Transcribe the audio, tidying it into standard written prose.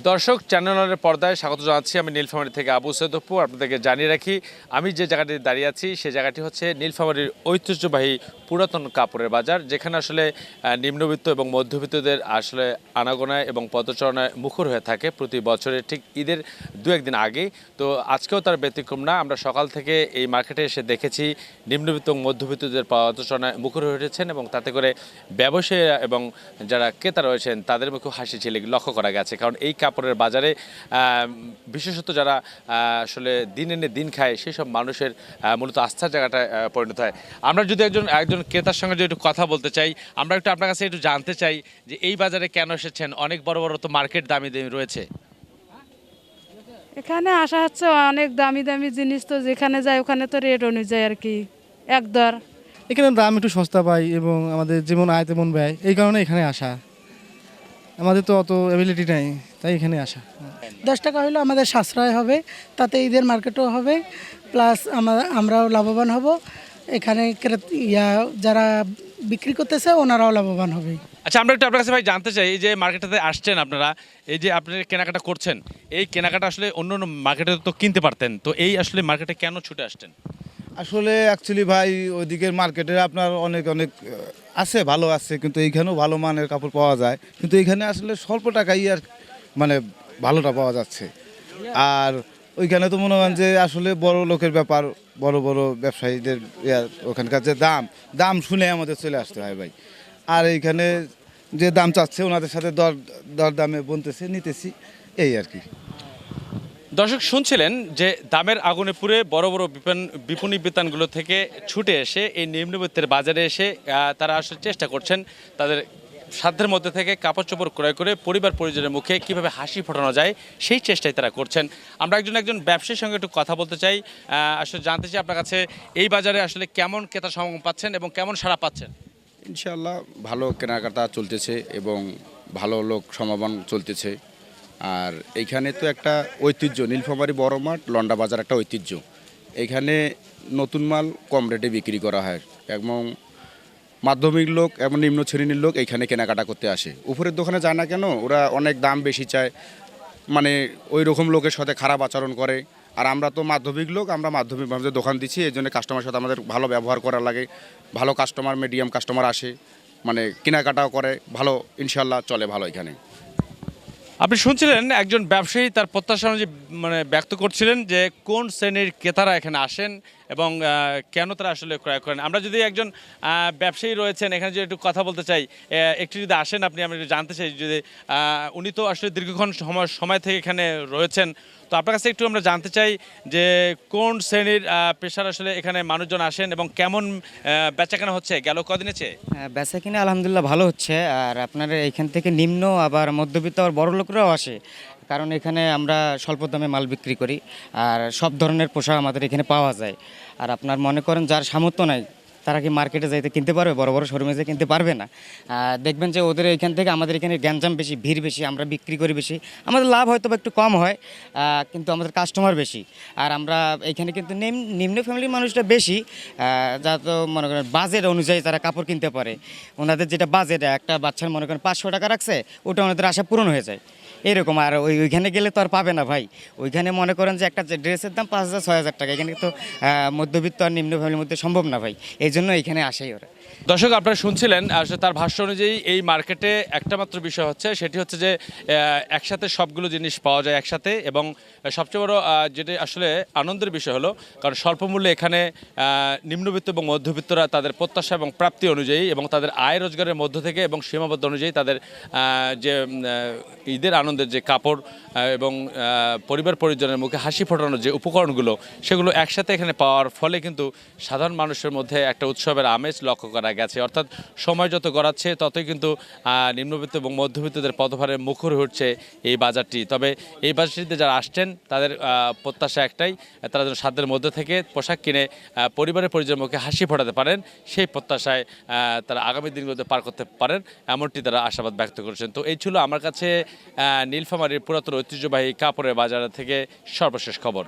দর্শক, চ্যানেলের পর্দায় স্বাগত জানাচ্ছি। আমি নীলফামারী থেকে আবু সৈয়দ অপু। আপনাদেরকে জানিয়ে রাখি, আমি যে জায়গাটি দাঁড়িয়ে আছি সেই জায়গাটি হচ্ছে নীলফামারীর ঐতিহ্যবাহী পুরাতন কাপড়ের বাজার, যেখানে আসলে নিম্নবিত্ত এবং মধ্যবিত্তদের আসলে আনাগোনায় এবং পদচারণায় মুখর হয়ে থাকে প্রতি বছরে ঠিক ঈদের দু একদিন আগেই। তো আজকেও তার ব্যতিক্রম না। আমরা সকাল থেকে এই মার্কেটে এসে দেখেছি নিম্নবিত্ত এবং মধ্যবিত্তদের পদচারণায় মুখর হয়ে উঠেছেন, এবং তাতে করে ব্যবসায়ীরা এবং যারা ক্রেতা রয়েছেন তাদের মুখে হাসি ঝিলিক লক্ষ্য করা গেছে। কারণ এই কাপড়ের বাজারে বিশেষত যারা আসলে দিন এনে দিন খায় সেই সব মানুষের মূলত আস্থার জায়গাটা পরিণত হয়। আমরা যদি একজন ক্রেতার সঙ্গে যদি একটু কথা বলতে চাই, আমরা একটু আপনার কাছে একটু জানতে চাই যে এই বাজারে কেন এসেছেন? অনেক বড় বড় তো মার্কেট দামি দামি রয়েছে। এখানে আসা হচ্ছে অনেক দামি দামি জিনিস, তো যেখানে যায় ওখানে তো রেট অনুযায়ী আর কি এক দর। এখানে দাম একটু সস্তা পাই এবং আমাদের যেমন আয় তেমন ব্যয়, এই কারণে এখানে আসা। আমাদের তো অত অ্যাবিলিটি নাই, তাই এখানে আসা। 10 টাকা হলে আমাদের সাশ্রয় হবে, তাতে ঈদের মার্কেটও হবে, প্লাস আমরাও লাভবান হব। এখানে যারা বিক্রি করতেছে ওনারাও লাভবান হবে। আচ্ছা, আমরা একটু আপনার কাছে ভাই জানতে চাই, এই যে মার্কেটটাতে আসছেন আপনারা, এই যে আপনি কেনাকাটা করছেন, এই কেনাকাটা আসলে অন্য অন্য মার্কেটে তো কিনতে পারতেন, তো এই আসলে মার্কেটে কেন ছুটে আসছেন? আসলে অ্যাকচুয়ালি ভাই ওইদিকের মার্কেটে আপনার অনেক অনেক আছে, ভালো আছে, কিন্তু এইখানেও ভালো মানের কাপড় পাওয়া যায়, কিন্তু এইখানে আসলে স্বল্প টাকাই আর মানে ভালোটা পাওয়া যাচ্ছে। আর ওইখানে তো মনে করেন যে আসলে বড় লোকের ব্যাপার, বড় বড় ব্যবসায়ীদের ওখানকার যে দাম শুনে আমাদের চলে আসতে হয় ভাই। আর এইখানে যে দাম চাচ্ছে ওনাদের সাথে দর দামে বলতেছে, নিতেছি, এই আর কি। দর্শক, শুনছিলেন যে দামের আগুনে পুড়ে বড় বড় বিপণী বিতানগুলো থেকে ছুটে এসে এই নিম্নবিত্তের বাজারে এসে তারা আসলে চেষ্টা করছেন তাদের সাধ্যের মধ্যে থেকে কাপড় চোপড় ক্রয় করে পরিবার পরিজনের মুখে কিভাবে হাসি ফোটানো যায় সেই চেষ্টাই তারা করছেন। আমরা একজন ব্যবসায়ীর সঙ্গে একটু কথা বলতে চাই, আসলে জানতে চাই আপনার কাছে এই বাজারে আসলে কেমন ক্রেতা সমাগম পাচ্ছেন এবং কেমন সাড়া পাচ্ছেন। ইনশাআল্লাহ ভালো কেনাকাটা চলতেছে এবং ভালো লোক সমাগম চলতেছে। আর এইখানে তো একটা ঐতিহ্য, নীলফামারী বড় মাঠ লন্ডা বাজার একটা ঐতিহ্য। এইখানে নতুন মাল কম রেটে বিক্রি করা হয় এবং মাধ্যমিক লোক এবং নিম্ন শ্রেণীর লোক এইখানে কেনাকাটা করতে আসে। উপরের দোকানে যায় না কেন, ওরা অনেক দাম বেশি চায়, মানে ওই রকম লোকের সাথে খারাপ আচরণ করে। আর আমরা তো মাধ্যমিক লোক, আমরা মাধ্যমিকভাবে দোকান দিচ্ছি, এই জন্য কাস্টমারের সাথে আমাদের ভালো ব্যবহার করা লাগে। ভালো কাস্টমার, মিডিয়াম কাস্টমার আসে, মানে কেনাকাটাও করে ভালো, ইনশাল্লাহ চলে ভালো এখানে। আপনি শুনছিলেন একজন ব্যবসায়ী তার প্রত্যাশা অনুযায়ী ব্যক্ত করছিলেন যে কোন শ্রেণীর ক্রেতারা এখানে আসেন এবং কেন তারা আসলে ক্রয় করেন। আমরা যদি একজন ব্যবসায়ী রয়েছেন এখানে যদি একটু কথা বলতে চাই, একটু যদি আসেন আপনি, আমি একটু জানতে চাই যদি উনি তো আসলে দীর্ঘক্ষণ সময় থেকে এখানে রয়েছেন, তো আপনার কাছে একটু আমরা জানতে চাই যে কোন শ্রেণীর পেশার আসলে এখানে মানুষজন আসেন এবং কেমন বেচাকেনা হচ্ছে গেল কদিনেছে? বেচাকেনা আলহামদুলিল্লাহ ভালো হচ্ছে। আর আপনার এখান থেকে নিম্ন আবার মধ্যবিত্ত আবার বড় লোকরাও আসে, কারণ এখানে আমরা স্বল্প দামে মাল বিক্রি করি আর সব ধরনের পোশাক আমাদের এখানে পাওয়া যায়। আর আপনার মনে করেন যার সামর্থ্য নাই তারা কি মার্কেটে যাইতে কিনতে পারবে, বড় বড় শোরুমে যেয়ে কিনতে পারবে না। দেখবেন যে ওদের এখান থেকে আমাদের এখানে গ্যাঞ্জাম বেশি, ভিড় বেশি, আমরা বিক্রি করি বেশি, আমাদের লাভ হয়তো একটু কম হয়, কিন্তু আমাদের কাস্টমার বেশি। আর আমরা এখানে কিন্তু নিম্ন ফ্যামিলির মানুষটা বেশি, যা তো মনে করেন বাজেট অনুযায়ী তারা কাপড় কিনতে পারে। ওনাদের যেটা বাজেট, একটা বাচ্চার মনে করেন 500 টাকা রাখছে, ওটা ওনাদের আশা পূরণ হয়ে যায় এরকম। আর ওইখানে গেলে তো আর পাবে না ভাই। ওইখানে মনে করেন যে একটা ড্রেসের দাম 5,000-6,000 টাকা, এখানে তো মধ্যবিত্ত আর নিম্ন ফ্যামিলির মধ্যে সম্ভব না ভাই, এই জন্য এখানে আসেই ওরা। দর্শক, আপনারা শুনছিলেন আসলে তার ভাষ্য অনুযায়ী এই মার্কেটে একটা মাত্র বিষয় হচ্ছে, সেটি হচ্ছে যে একসাথে সবগুলো জিনিস পাওয়া যায় একসাথে, এবং সবচেয়ে বড় যেটা আসলে আনন্দের বিষয় হলো কারণ স্বল্প মূল্যে এখানে নিম্নবিত্ত এবং মধ্যবিত্তরা তাদের প্রত্যাশা এবং প্রাপ্তি অনুযায়ী এবং তাদের আয় রোজগারের মধ্য থেকে এবং সীমাবদ্ধ অনুযায়ী তাদের যে ঈদের আনন্দের যে কাপড় এবং পরিবার পরিজনের মুখে হাসি ফোটানোর যে উপকরণগুলো, সেগুলো একসাথে এখানে পাওয়ার ফলে কিন্তু সাধারণ মানুষের মধ্যে একটা উৎসবের আমেজ লক্ষ্য করা গেছে। অর্থাৎ সময় যত গড়াচ্ছে ততই কিন্তু নিম্নবিত্ত এবং মধ্যবিত্তদের পদভারে মুখর হয়ে উঠছে এই বাজারটি। তবে এই বাজারটিতে যারা আসছেন তাদের প্রত্যাশা একটাই, তারা যেন সাধ্যের মধ্যে থেকে পোশাক কিনে পরিবারের পরিজনের মুখে হাসি ফোটাতে পারেন, সেই প্রত্যাশায় তারা আগামী দিনগুলোতে পার করতে পারেন, এমনটি তারা আশাবাদ ব্যক্ত করেছেন। তো এই ছিল আমার কাছে নীলফামারীর পুরাতন ঐতিহ্যবাহী কাপড়ের বাজার থেকে সর্বশেষ খবর।